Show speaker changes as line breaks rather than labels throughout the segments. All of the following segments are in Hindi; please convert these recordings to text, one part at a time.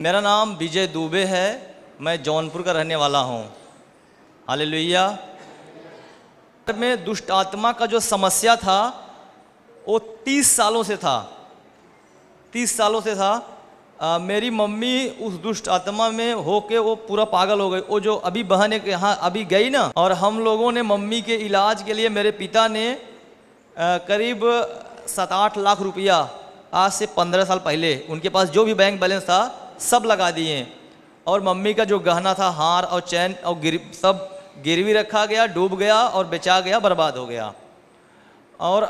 मेरा नाम विजय दुबे है। मैं जौनपुर का रहने वाला हूँ। हालेलुया। में दुष्ट आत्मा का जो समस्या था वो 30 सालों से था। 30 सालों से था। मेरी मम्मी उस दुष्ट आत्मा में होके वो पूरा पागल हो गई। वो जो अभी बहन के यहाँ अभी गई ना, और हम लोगों ने मम्मी के इलाज के लिए मेरे पिता ने करीब 7-8 लाख रुपया आज से 15 साल पहले उनके पास जो भी बैंक बैलेंस था सब लगा दिए। और मम्मी का जो गहना था, हार और चैन और सब गिरवी रखा गया, डूब गया और बेचा गया, बर्बाद हो गया। और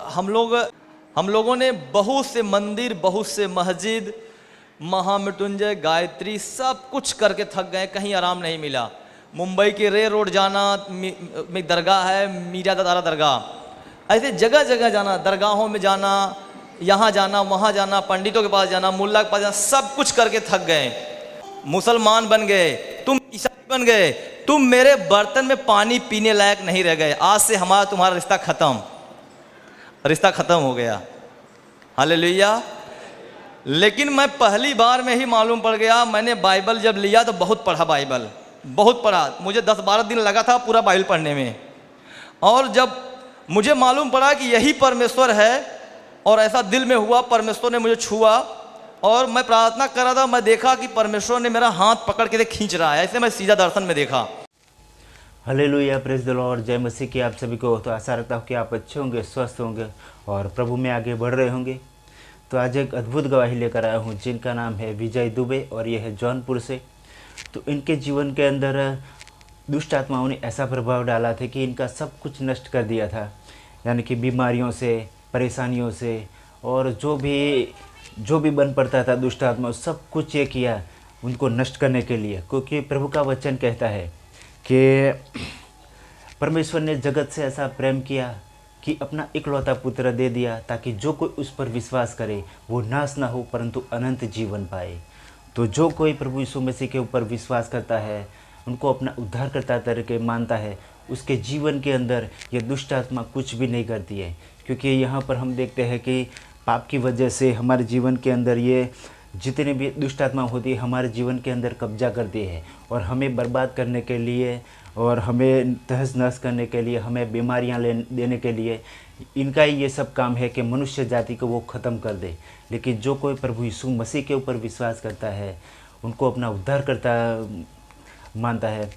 हम लोगों ने बहुत से मंदिर, बहुत से मस्जिद, महामृत्युंजय, गायत्री सब कुछ करके थक गए, कहीं आराम नहीं मिला। मुंबई के रे रोड जाना, में दरगाह है मीरा दादा दरगाह, ऐसे जगह जगह जाना, दरगाहों में जाना, यहाँ जाना, वहाँ जाना, पंडितों के पास जाना, मुल्ला के पास जाना, सब कुछ करके थक गए। मुसलमान बन गए, तुम ईसाई बन गए, तुम मेरे बर्तन में पानी पीने लायक नहीं रह गए, आज से हमारा तुम्हारा रिश्ता खत्म हो गया। हालेलुया। लेकिन मैं पहली बार में ही मालूम पड़ गया। मैंने बाइबल जब लिया तो बहुत पढ़ा, बाइबल बहुत पढ़ा, मुझे 10-12 दिन लगा था पूरा बाइबल पढ़ने में। और जब मुझे मालूम पड़ा कि यही परमेश्वर है और ऐसा दिल में हुआ, परमेश्वर ने मुझे छुआ और मैं प्रार्थना कर रहा था, मैं देखा कि परमेश्वर ने मेरा हाथ पकड़ के खींच रहा है, ऐसे मैं सीधा दर्शन में देखा।
हालेलुया, प्रेज द लॉर्ड, जय मसीह की आप सभी को। तो आशा रखता हूँ कि आप अच्छे होंगे, स्वस्थ होंगे और प्रभु में आगे बढ़ रहे होंगे। तो आज एक अद्भुत गवाही लेकर आया हूँ जिनका नाम है विजय दुबे और ये है जौनपुर से। तो इनके जीवन के अंदर दुष्ट आत्माओं ने ऐसा प्रभाव डाला था कि इनका सब कुछ नष्ट कर दिया था, यानी कि बीमारियों से, परेशानियों से, और जो भी बन पड़ता था दुष्ट आत्मा, सब कुछ ये किया उनको नष्ट करने के लिए। क्योंकि प्रभु का वचन कहता है कि परमेश्वर ने जगत से ऐसा प्रेम किया कि अपना इकलौता पुत्र दे दिया ताकि जो कोई उस पर विश्वास करे वो नाश ना हो परंतु अनंत जीवन पाए। तो जो कोई प्रभु यीशु मसीह के ऊपर विश्वास करता है, उनको अपना उद्धारकर्ता तरीके मानता है, उसके जीवन के अंदर ये दुष्ट आत्मा कुछ भी नहीं करती है। क्योंकि यहाँ पर हम देखते हैं कि पाप की वजह से हमारे जीवन के अंदर ये जितने भी दुष्ट आत्मा होती है हमारे जीवन के अंदर कब्जा करती है और हमें बर्बाद करने के लिए और हमें तहस नहस करने के लिए, हमें बीमारियां देने के लिए इनका ही ये सब काम है कि मनुष्य जाति को वो ख़त्म कर दे। लेकिन जो कोई प्रभु यीशु मसीह के ऊपर विश्वास करता है, उनको अपना उद्धारकर्ता मानता है,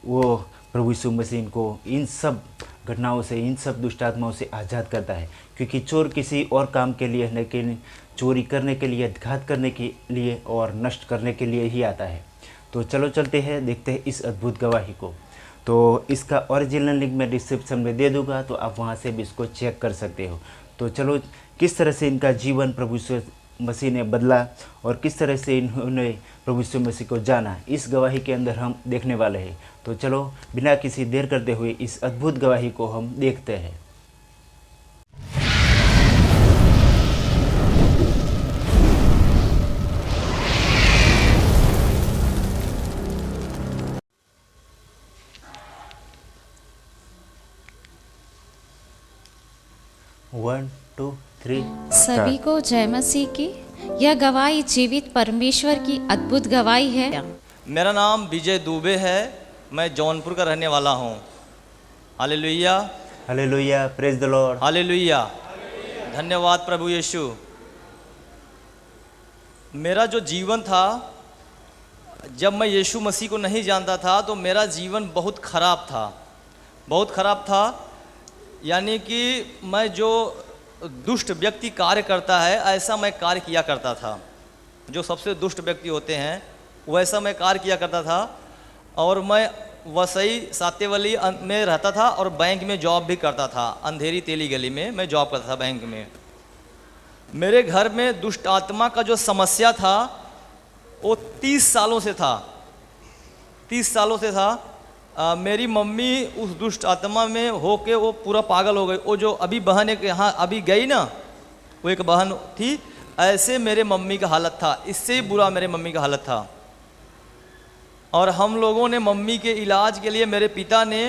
वो प्रभु यीशु मसीह इनको इन सब घटनाओं से, इन सब दुष्ट आत्माओं से आज़ाद करता है। क्योंकि चोर किसी और काम के लिए, लेकिन चोरी करने के लिए, घात करने के लिए और नष्ट करने के लिए ही आता है। तो चलो चलते हैं, देखते हैं इस अद्भुत गवाही को। तो इसका ओरिजिनल लिंक मैं डिस्क्रिप्शन में दे दूंगा, तो आप वहां से भी इसको चेक कर सकते हो। तो चलो, किस तरह से इनका जीवन प्रभु यीशु मसीह ने बदला और किस तरह से इन्होंने प्रभु यीशु मसीह को जाना, इस गवाही के अंदर हम देखने वाले हैं। तो चलो बिना किसी देर करते हुए इस अद्भुत गवाही को हम देखते हैं। One, two, three.
सभी को जय मसीह की। यह गवाही जीवित परमेश्वर की अद्भुत गवाही है।
मेरा नाम विजय दुबे है। मैं जौनपुर का रहने वाला हूँ। Hallelujah.
Hallelujah, praise the Lord.
Hallelujah. धन्यवाद प्रभु यीशु। मेरा जो जीवन था, जब मैं यीशु मसीह को नहीं जानता था तो मेरा जीवन बहुत खराब था। यानी कि मैं जो दुष्ट व्यक्ति कार्य करता है ऐसा मैं कार्य किया करता था। जो सबसे दुष्ट व्यक्ति होते हैं वैसा मैं कार्य किया करता था। और मैं वसई सातेवली में रहता था और बैंक में जॉब भी करता था। अंधेरी तेली गली में मैं जॉब करता था बैंक में। मेरे घर में दुष्ट आत्मा का जो समस्या था वो 30 सालों से था। मेरी मम्मी उस दुष्ट आत्मा में होके वो पूरा पागल हो गई। वो जो अभी बहन के यहाँ अभी गई ना, वो एक बहन थी, ऐसे मेरे मम्मी का हालत था, इससे ही बुरा मेरे मम्मी का हालत था। और हम लोगों ने मम्मी के इलाज के लिए मेरे पिता ने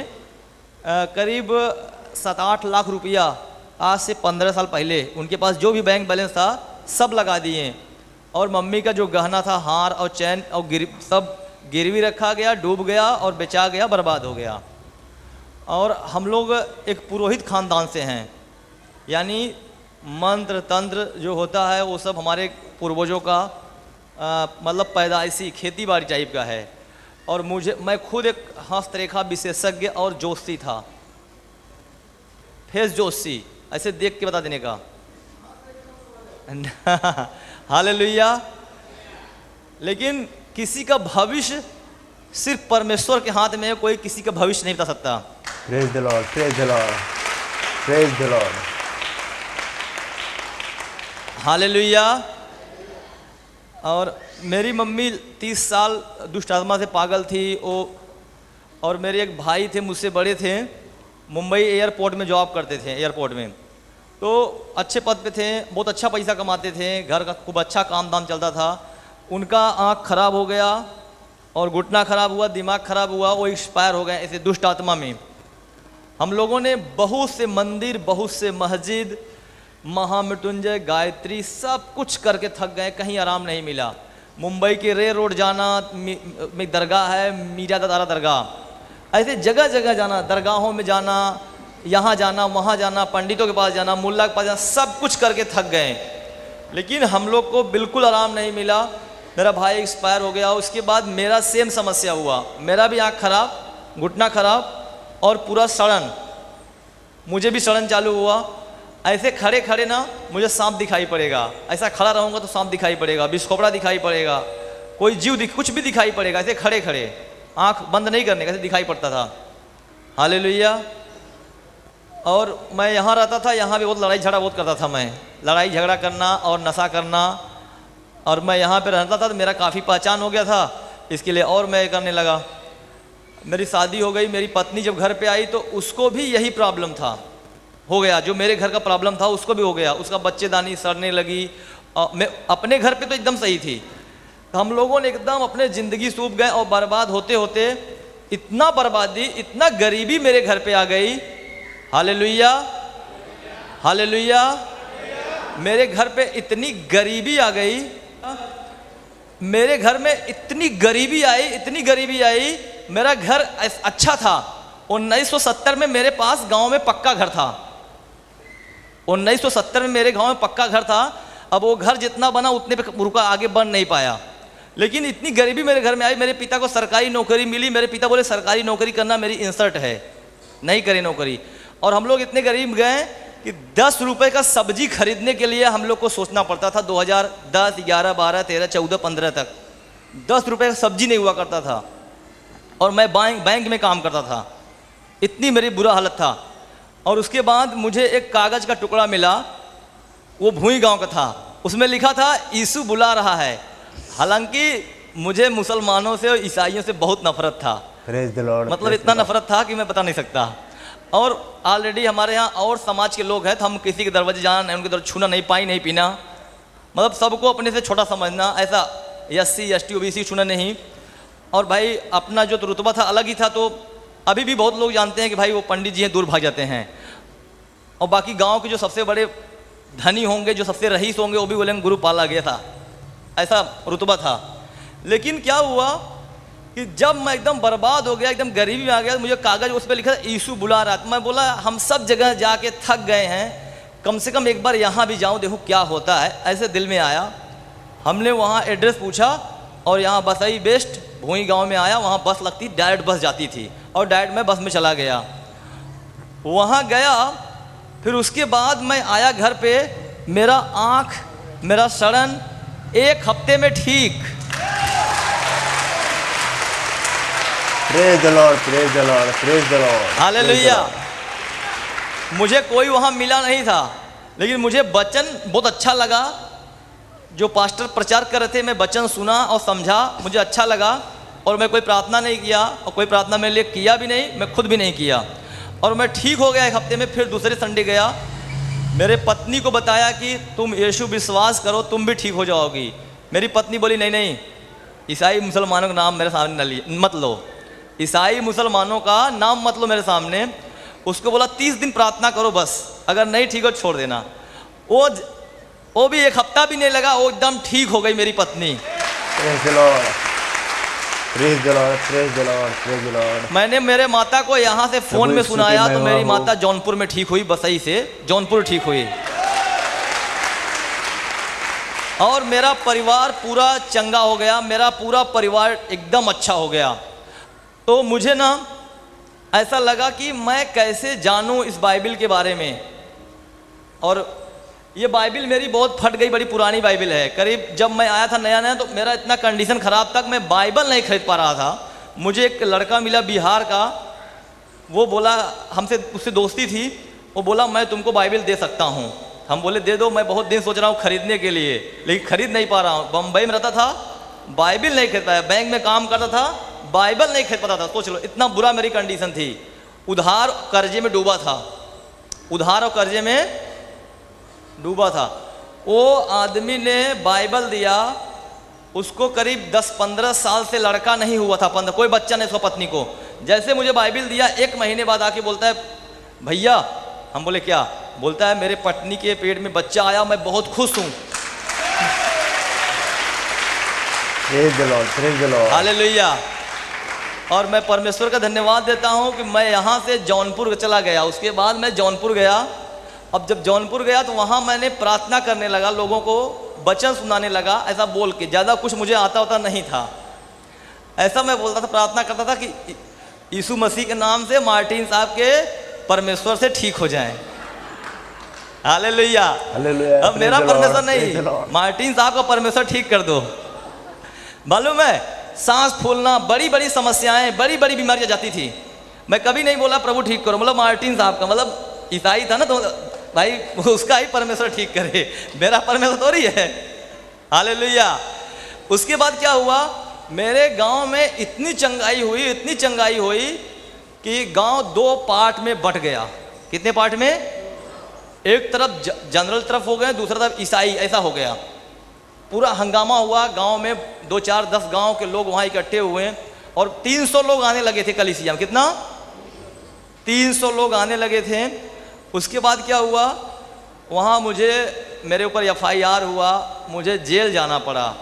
करीब 7-8 लाख रुपया आज से 15 साल पहले उनके पास जो भी बैंक बैलेंस था सब लगा दिए। और मम्मी का जो गहना था, हार और चैन और सब गिरवी रखा गया, डूब गया और बेचा गया, बर्बाद हो गया। और हम लोग एक पुरोहित खानदान से हैं, यानी मंत्र तंत्र जो होता है वो सब हमारे पूर्वजों का मतलब पैदाइशी खेती बाड़ी टाइप का है। और मैं खुद एक हस्तरेखा विशेषज्ञ और जोशी था, फेस जोशी, ऐसे देख के बता देने का। हालेलुया। लेकिन किसी का भविष्य सिर्फ परमेश्वर के हाथ में है, कोई किसी का भविष्य नहीं बता सकता।
Praise the Lord, praise the Lord, praise the Lord.
Hallelujah. और मेरी मम्मी 30 साल दुष्ट आत्मा से पागल थी वो। और मेरे एक भाई थे, मुझसे बड़े थे, मुंबई एयरपोर्ट में जॉब करते थे, एयरपोर्ट में, तो अच्छे पद पे थे, बहुत अच्छा पैसा कमाते थे, घर का खूब अच्छा काम धाम चलता था। उनका आँख खराब हो गया और घुटना खराब हुआ, दिमाग खराब हुआ, वो एक्सपायर हो गए ऐसे दुष्ट आत्मा में। हम लोगों ने बहुत से मंदिर, बहुत से मस्जिद, महामृत्युंजय, गायत्री, सब कुछ करके थक गए, कहीं आराम नहीं मिला। मुंबई के रे रोड जाना, में दरगाह है, मीरादारा दरगाह, ऐसे जगह जगह जाना, दरगाहों में जाना, यहाँ जाना, वहाँ जाना, पंडितों के पास जाना, मुल्ला के पास जाना, सब कुछ करके थक गए, लेकिन हम लोग को बिल्कुल आराम नहीं मिला। मेरा भाई एक्सपायर हो गया। उसके बाद मेरा सेम समस्या हुआ, मेरा भी आँख खराब, घुटना खराब और पूरा सड़न, मुझे भी सड़न चालू हुआ। ऐसे खड़े खड़े ना मुझे सांप दिखाई पड़ेगा, ऐसा खड़ा रहूँगा तो सांप दिखाई पड़ेगा, बिस्कोपड़ा दिखाई पड़ेगा, कोई जीव कुछ भी दिखाई पड़ेगा, ऐसे खड़े खड़े, आँख बंद नहीं करने का, ऐसे दिखाई पड़ता था। हालेलुया। और मैं यहाँ रहता था, यहाँ भी बहुत लड़ाई झगड़ा बहुत करता था मैं, लड़ाई झगड़ा करना और नशा करना। और मैं यहाँ पे रहता था तो मेरा काफ़ी पहचान हो गया था, इसके लिए और मैं करने लगा। मेरी शादी हो गई, मेरी पत्नी जब घर पे आई तो उसको भी यही प्रॉब्लम था, हो गया, जो मेरे घर का प्रॉब्लम था उसको भी हो गया, उसका बच्चेदानी सड़ने लगी। मैं अपने घर पे तो एकदम सही थी। तो हम लोगों ने एकदम अपने ज़िंदगी सूख गए और बर्बाद होते होते इतना बर्बादी, इतना गरीबी मेरे घर पे आ गई। Hallelujah, hallelujah. मेरे घर पे इतनी गरीबी आ गई, मेरे घर में इतनी गरीबी आई, इतनी गरीबी आई। मेरा घर अच्छा था, 1970 में मेरे पास गांव में पक्का घर था, 1970 में मेरे गांव में पक्का घर था। अब वो घर जितना बना उतने पे रुका, आगे बन नहीं पाया। लेकिन इतनी गरीबी मेरे घर में आई। मेरे पिता को सरकारी नौकरी मिली, मेरे पिता बोले सरकारी नौकरी करना मेरी इंसल्ट है, नहीं करे नौकरी। और हम लोग इतने गरीब गए कि 10 रुपए का सब्जी खरीदने के लिए हम लोग को सोचना पड़ता था। 2010, 11, 12, 13, 14, 15 तक 10 रुपए का सब्जी नहीं हुआ करता था। और मैं बैंक में काम करता था, इतनी मेरी बुरा हालत था। और उसके बाद मुझे एक कागज़ का टुकड़ा मिला, वो भूई गांव का था, उसमें लिखा था यीशु बुला रहा है। हालांकि मुझे मुसलमानों से और ईसाइयों से बहुत नफरत था,
प्रेज द लॉर्ड,
मतलब इतना नफरत था कि मैं बता नहीं सकता। और ऑलरेडी हमारे यहाँ और समाज के लोग हैं, तो हम किसी के दरवाजे जाना नहीं, उनके दरवाजे छूना नहीं, पानी नहीं पीना, मतलब सबको अपने से छोटा समझना, ऐसा SC ST OBC छूना नहीं। और भाई अपना जो तो रुतबा था अलग ही था। तो अभी भी बहुत लोग जानते हैं कि भाई वो पंडित जी हैं, दूर भाग जाते हैं। और बाकी गांव के जो सबसे बड़े धनी होंगे, जो सबसे रईस होंगे, वो भी बोलेंगे गुरु पाला गया था, ऐसा रुतबा था। लेकिन क्या हुआ कि जब मैं एकदम बर्बाद हो गया, एकदम गरीबी में आ गया, मुझे कागज़ उस पर लिखा यीशु बुला रहा था। मैं बोला हम सब जगह जाके थक गए हैं, कम से कम एक बार यहाँ भी जाऊँ, देखो क्या होता है, ऐसे दिल में आया। हमने वहाँ एड्रेस पूछा और यहाँ बस आई बेस्ट, भूई गांव में आया, वहाँ बस लगती, डायरेक्ट बस जाती थी, और डायरेक्ट मैं बस में चला गया, वहाँ गया। फिर उसके बाद मैं आया घर पे, मेरा आँख, मेरा सड़न 1 हफ्ते में ठीक।
Praise the Lord, praise the Lord, praise the Lord,
hallelujah. मुझे कोई वहाँ मिला नहीं था, लेकिन मुझे वचन बहुत अच्छा लगा, जो पास्टर प्रचार कर रहे थे, मैं वचन सुना और समझा, मुझे अच्छा लगा। और मैं कोई प्रार्थना नहीं किया, और कोई प्रार्थना मेरे लिए किया भी नहीं, मैं खुद भी नहीं किया। और मैं ठीक हो गया 1 हफ्ते में। फिर दूसरे संडे गया, मेरे पत्नी को बताया कि तुम यीशु विश्वास करो, तुम भी ठीक हो जाओगी। मेरी पत्नी बोली नहीं नहीं, ईसाई मुसलमानों का नाम मेरे सामने मत लो, ईसाई मुसलमानों का नाम मत लो मेरे सामने। उसको बोला 30 दिन प्रार्थना करो बस, अगर नहीं ठीक हो छोड़ देना। वो वो भी एक हफ्ता भी नहीं लगा, वो एकदम ठीक हो गई मेरी पत्नी।
Praise the Lord, praise the Lord, praise the Lord, praise the Lord.
मैंने मेरे माता को यहाँ से फोन में
स्तुति
सुनाया तो
महिमा
मेरी
हो।
माता जौनपुर में ठीक हुई, बसई से जौनपुर ठीक हुई। और मेरा परिवार पूरा चंगा हो गया, मेरा पूरा परिवार एकदम अच्छा हो गया। तो मुझे ना ऐसा लगा कि मैं कैसे जानूं इस बाइबिल के बारे में। और ये बाइबिल मेरी बहुत फट गई, बड़ी पुरानी बाइबिल है। करीब जब मैं आया था नया नया तो मेरा इतना कंडीशन ख़राब तक मैं बाइबल नहीं खरीद पा रहा था। मुझे एक लड़का मिला बिहार का, वो बोला, हमसे उससे दोस्ती थी, वो बोला मैं तुमको बाइबिल दे सकता हूँ। हम बोले दे दो, मैं बहुत दिन सोच रहा हूँ खरीदने के लिए, लेकिन खरीद नहीं पा रहा हूँ। बम्बई में रहता था, बाइबिल नहीं खरीद पाया, बैंक में काम करता था, बाइबल नहीं खरीद पाता था। सोच लो इतना बुरा मेरी कंडीशन थी। उधार कर्जे में डूबा था, उधार और कर्जे में डूबा था। वो आदमी ने बाइबल दिया, उसको करीब 10-15 साल से लड़का नहीं हुआ था, 15 कोई बच्चा नहीं, उसका पत्नी को। जैसे मुझे बाइबिल दिया, 1 महीने बाद आके बोलता है भैया, हम बोले क्या? बोलता है मेरे पत्नी के पेट में बच्चा आया, मैं बहुत खुश हूँ।
Praise the Lord, praise the Lord.
Hallelujah. और मैं परमेश्वर का धन्यवाद देता हूँ कि मैं यहाँ से जौनपुर चला गया। उसके बाद मैं जौनपुर गया। अब जब जौनपुर गया तो वहाँ मैंने प्रार्थना करने लगा, लोगों को वचन सुनाने लगा, ऐसा बोल के। ज़्यादा कुछ मुझे आता होता नहीं था, ऐसा मैं बोलता था, प्रार्थना करता था कि यीशु मसीह के नाम से मार्टिन साहब के परमेश्वर से ठीक हो जाएं। Hallelujah,
hallelujah.
अब मेरा परमेश्वर नहीं, मार्टिन साहब का परमेश्वर ठीक कर दो। मालूम है, सांस फूलना, बड़ी बड़ी समस्याएं, बड़ी बड़ी बीमारियां जाती थी। मैं कभी नहीं बोला प्रभु ठीक करो, मतलब मार्टिन साहब का, मतलब ईसाई था ना, तो भाई उसका ही परमेश्वर ठीक करे, मेरा परमेश्वर थोड़ी है। हालेलुया। उसके बाद क्या हुआ, मेरे गांव में इतनी चंगाई हुई, इतनी चंगाई हुई कि गांव 2 पार्ट में बट गया। कितने पार्ट में? एक तरफ जनरल तरफ हो गए, दूसरा तरफ ईसाई, ऐसा हो गया। पूरा हंगामा हुआ गांव में, 2, 4, 10 गांव के लोग वहाँ इकट्ठे हुए और 300 लोग आने लगे थे कलीसिया में। कितना? 300 लोग आने लगे थे। उसके बाद क्या हुआ, वहाँ मेरे ऊपर FIR हुआ, मुझे जेल जाना पड़ा।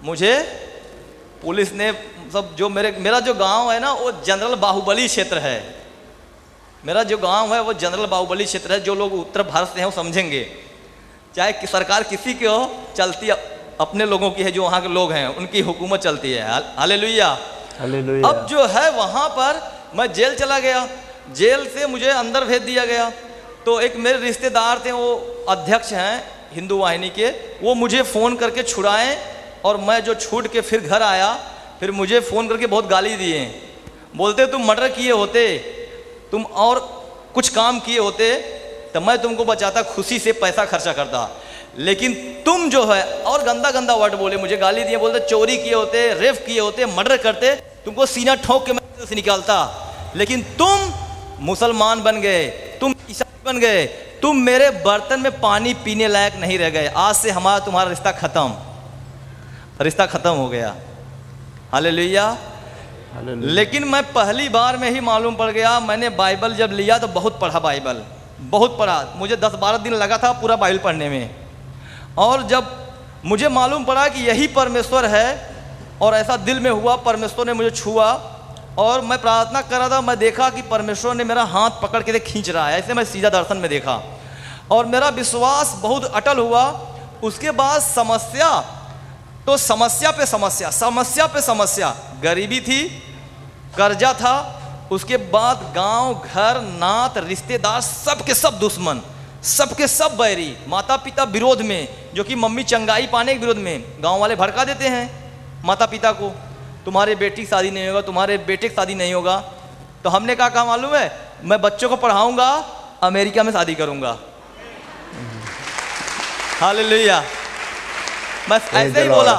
मुझे पुलिस ने सब, जो मेरा जो गांव है ना, वो जनरल बाहुबली क्षेत्र है। मेरा जो गांव है वो जनरल बाहुबली क्षेत्र है। जो लोग उत्तर भारत से हैं वो समझेंगे। चाहे सरकार किसी की हो, चलती अपने लोगों की है, जो वहाँ के लोग हैं उनकी हुकूमत चलती है। Hallelujah, hallelujah. अब जो है वहाँ पर मैं जेल चला गया, जेल से मुझे अंदर भेज दिया गया। तो एक मेरे रिश्तेदार थे, वो अध्यक्ष हैं हिंदू वाहिनी के, वो मुझे फ़ोन करके छुड़ाएं। और मैं जो छूट के फिर घर आया, फिर मुझे फ़ोन करके बहुत गाली दिए। बोलते तुम मर्डर किए होते, तुम और कुछ काम किए होते तो मैं तुमको बचाता, खुशी से पैसा खर्चा करता। लेकिन तुम जो है, और गंदा गंदा वर्ड बोले, मुझे गाली दिए। बोलते चोरी किए होते, रेप किए होते, मर्डर करते, तुमको सीना ठोक के मैं से निकालता। लेकिन तुम मुसलमान बन गए, तुम ईसाई बन गए, तुम मेरे बर्तन में पानी पीने लायक नहीं रह गए। आज से हमारा तुम्हारा रिश्ता खत्म, रिश्ता खत्म हो गया। हालेलुया। लेकिन मैं पहली बार में ही मालूम पड़ गया, मैंने बाइबल जब लिया तो बहुत पढ़ा, बाइबल बहुत पढ़ा। मुझे 10-12 दिन लगा था पूरा बाइबल पढ़ने में। और जब मुझे मालूम पड़ा कि यही परमेश्वर है, और ऐसा दिल में हुआ, परमेश्वर ने मुझे छुआ और मैं प्रार्थना कर रहा था, मैं देखा कि परमेश्वर ने मेरा हाथ पकड़ के खींच रहा है। ऐसे मैं सीधा दर्शन में देखा और मेरा विश्वास बहुत अटल हुआ। उसके बाद समस्या तो समस्या पे समस्या, समस्या पे समस्या। गरीबी थी, कर्जा था, उसके बाद गांव, घर, नात, रिश्तेदार, सब के सब दुश्मन, सब के सब बैरी, माता पिता विरोध में, जो कि मम्मी चंगाई पाने के विरोध में। गांव वाले भड़का देते हैं माता पिता को, तुम्हारे बेटी की शादी नहीं होगा, तुम्हारे बेटे की शादी नहीं होगा। तो हमने कहा मालूम है, मैं बच्चों को पढ़ाऊंगा, अमेरिका में शादी करूंगा। हालेलुया। बस ऐसे ही बोला,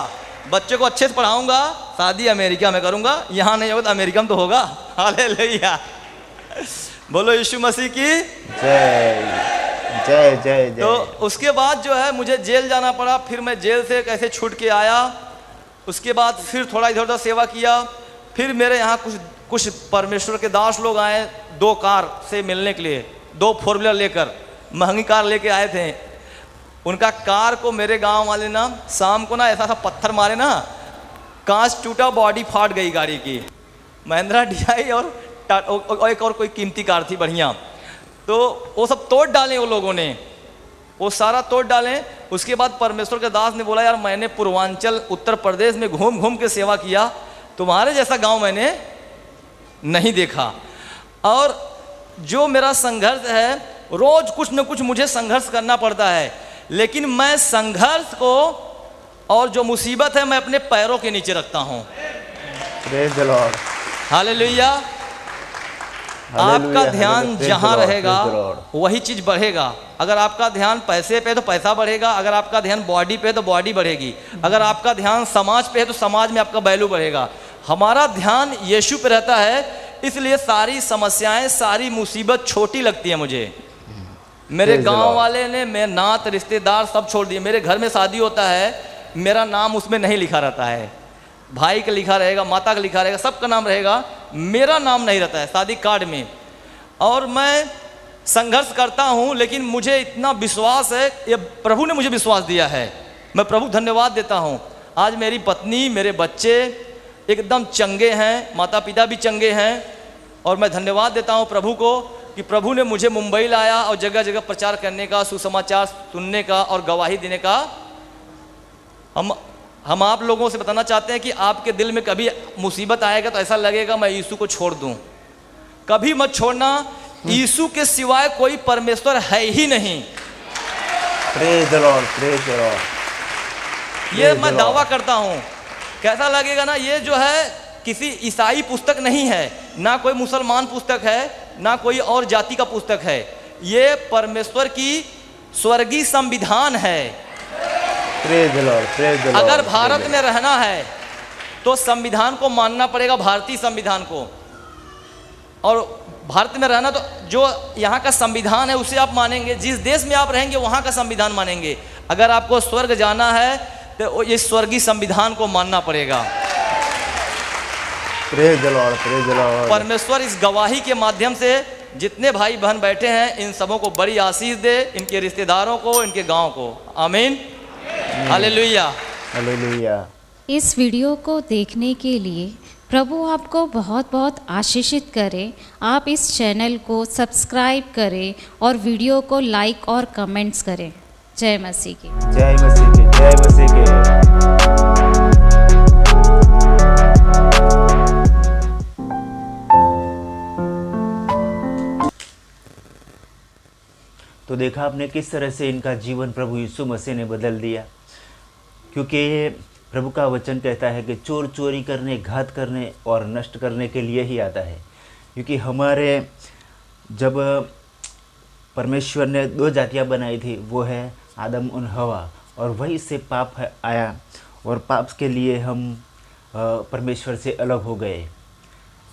बच्चों को अच्छे से पढ़ाऊंगा, शादी अमेरिका में करूंगा। यहाँ नहीं होगा तो अमेरिका में तो होगा। हालेलुया। बोलो यीशु मसीह की
जय जय जय जय।
तो उसके बाद जो है मुझे जेल जाना पड़ा। फिर मैं जेल से कैसे छूट के आया। उसके बाद फिर थोड़ा इधर उधर सेवा किया। फिर मेरे यहाँ कुछ परमेश्वर के दास लोग आए 2 कार से मिलने के लिए, 2 4 व्हीलर लेकर, महंगी कार लेके आए थे। उनका कार को मेरे गांव वाले ना शाम को ना ऐसा सा पत्थर मारे ना, कांच टूटा, बॉडी फाट गई गाड़ी की। महिंद्रा DI और एक और कोई कीमती कार थी बढ़िया, तो वो सब तोड़ डाले वो लोगों ने, वो सारा तोड़ डालें। उसके बाद परमेश्वर के दास ने बोला, यार मैंने पूर्वांचल उत्तर प्रदेश में घूम घूम के सेवा किया, तुम्हारे जैसा गांव मैंने नहीं देखा। और जो मेरा संघर्ष है, रोज कुछ न कुछ मुझे संघर्ष करना पड़ता है, लेकिन मैं संघर्ष को और जो मुसीबत है मैं अपने पैरों के नीचे रखता हूँ।
Praise the Lord,
hallelujah. आपका ध्यान जहाँ रहेगा वही चीज बढ़ेगा। अगर आपका ध्यान पैसे पे तो पैसा बढ़ेगा, अगर आपका ध्यान बॉडी पे तो बॉडी बढ़ेगी, अगर आपका ध्यान समाज पे है तो समाज में आपका वैल्यू बढ़ेगा। हमारा ध्यान यीशु पे रहता है, इसलिए सारी समस्याएं, सारी मुसीबत छोटी लगती है मुझे। मेरे गांव वाले ने, मेरे नात रिश्तेदार सब छोड़ दिए। मेरे घर में शादी होता है, मेरा नाम उसमें नहीं लिखा रहता है, भाई का लिखा रहेगा, माता का लिखा रहेगा, सबका नाम रहेगा, मेरा नाम नहीं रहता है शादी कार्ड में। और मैं संघर्ष करता हूँ, लेकिन मुझे इतना विश्वास है, ये प्रभु ने मुझे विश्वास दिया है, मैं प्रभु धन्यवाद देता हूँ। आज मेरी पत्नी, मेरे बच्चे एकदम चंगे हैं, माता पिता भी चंगे हैं, और मैं धन्यवाद देता हूँ प्रभु को कि प्रभु ने मुझे मुंबई लाया और जगह जगह प्रचार करने का, सुसमाचार सुनने का और गवाही देने का। हम आप लोगों से बताना चाहते हैं कि आपके दिल में कभी मुसीबत आएगा तो ऐसा लगेगा मैं यीशु को छोड़ दूं, कभी मत छोड़ना। यीशु के सिवाय कोई परमेश्वर है ही नहीं।
Praise the Lord, praise the Lord.
ये मैं दावा करता हूं। कैसा लगेगा ना, ये जो है किसी ईसाई पुस्तक नहीं है, ना कोई मुसलमान पुस्तक है, ना कोई और जाति का पुस्तक है, ये परमेश्वर की स्वर्गीय संविधान है।
Praise the Lord, praise the Lord.
अगर भारत में रहना है तो संविधान को मानना पड़ेगा, भारतीय संविधान को। और भारत में रहना तो जो यहाँ का संविधान है उसे आप मानेंगे, जिस देश में आप रहेंगे वहाँ का संविधान मानेंगे। अगर आपको स्वर्ग जाना है तो इस स्वर्गीय संविधान को मानना पड़ेगा।
Praise the Lord, praise the Lord.
परमेश्वर इस गवाही के माध्यम से जितने भाई बहन बैठे हैं इन सबों को बड़ी आशीष दे, इनके रिश्तेदारों को, इनके गांव को। आमीन, हालेलुया,
हालेलुया।
इस वीडियो को देखने के लिए प्रभु आपको बहुत बहुत आशीषित करे। आप इस चैनल को सब्सक्राइब करें और वीडियो को लाइक और कमेंट्स करें। जय मसीह की,
जय मसीह की, जय मसीह की। तो देखा आपने किस तरह से इनका जीवन प्रभु यीशु मसीह ने बदल दिया, क्योंकि प्रभु का वचन कहता है कि चोर चोरी करने, घात करने और नष्ट करने के लिए ही आता है। क्योंकि हमारे जब परमेश्वर ने दो जातियां बनाई थी, वो है आदम और हवा, और वहीं से पाप आया और पाप के लिए हम परमेश्वर से अलग हो गए।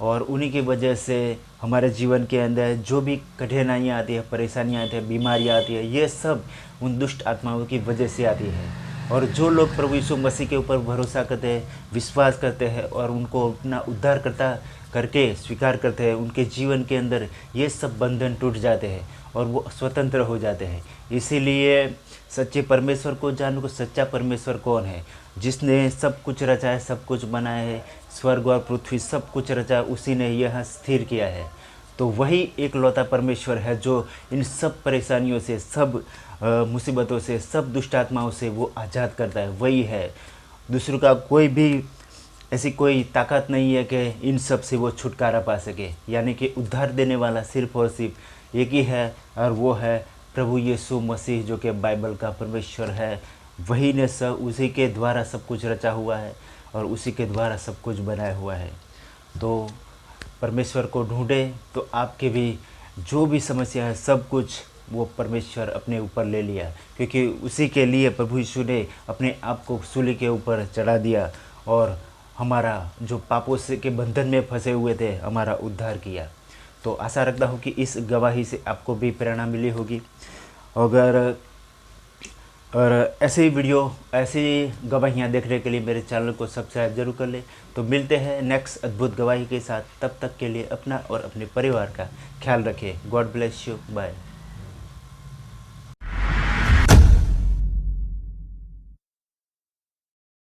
और उन्हीं की वजह से हमारे जीवन के अंदर जो भी कठिनाइयाँ आती है, परेशानियाँ आती है, बीमारियाँ आती है, ये सब उन दुष्ट आत्माओं की वजह से आती है। और जो लोग प्रभु यीशु मसीह के ऊपर भरोसा करते हैं, विश्वास करते हैं और उनको अपना उद्धारकर्ता करके स्वीकार करते हैं, उनके जीवन के अंदर ये सब बंधन टूट जाते हैं और वो स्वतंत्र हो जाते हैं। इसीलिए सच्चे परमेश्वर को जानो कि सच्चा परमेश्वर कौन है, जिसने सब कुछ रचा है, सब कुछ बनाया है, स्वर्ग और पृथ्वी सब कुछ रचा, उसी ने यह स्थिर किया है। तो वही एक लौता परमेश्वर है जो इन सब परेशानियों से, सब मुसीबतों से, सब दुष्ट आत्माओं से वो आज़ाद करता है। वही है, दूसरों का कोई भी ऐसी कोई ताकत नहीं है कि इन सब से वो छुटकारा पा सके। यानी कि उद्धार देने वाला सिर्फ और सिर्फ एक ही है, और वो है प्रभु यीशु मसीह, जो कि बाइबल का परमेश्वर है। वही ने सब, उसी के द्वारा सब कुछ रचा हुआ है और उसी के द्वारा सब कुछ बनाया हुआ है। तो परमेश्वर को ढूंढे तो आपके भी जो भी समस्या है, सब कुछ वो परमेश्वर अपने ऊपर ले लिया, क्योंकि उसी के लिए प्रभु यीशु ने अपने आप को सूली के ऊपर चढ़ा दिया और हमारा जो पापों से के बंधन में फंसे हुए थे, हमारा उद्धार किया। तो आशा रखता हूँ कि इस गवाही से आपको भी प्रेरणा मिली होगी। और ऐसे ही वीडियो, ऐसी गवाहियाँ देखने के लिए मेरे चैनल को सब्सक्राइब जरूर कर ले। तो मिलते हैं नेक्स्ट अद्भुत गवाही के साथ। तब तक के लिए अपना और अपने परिवार का ख्याल रखें। God bless you, bye.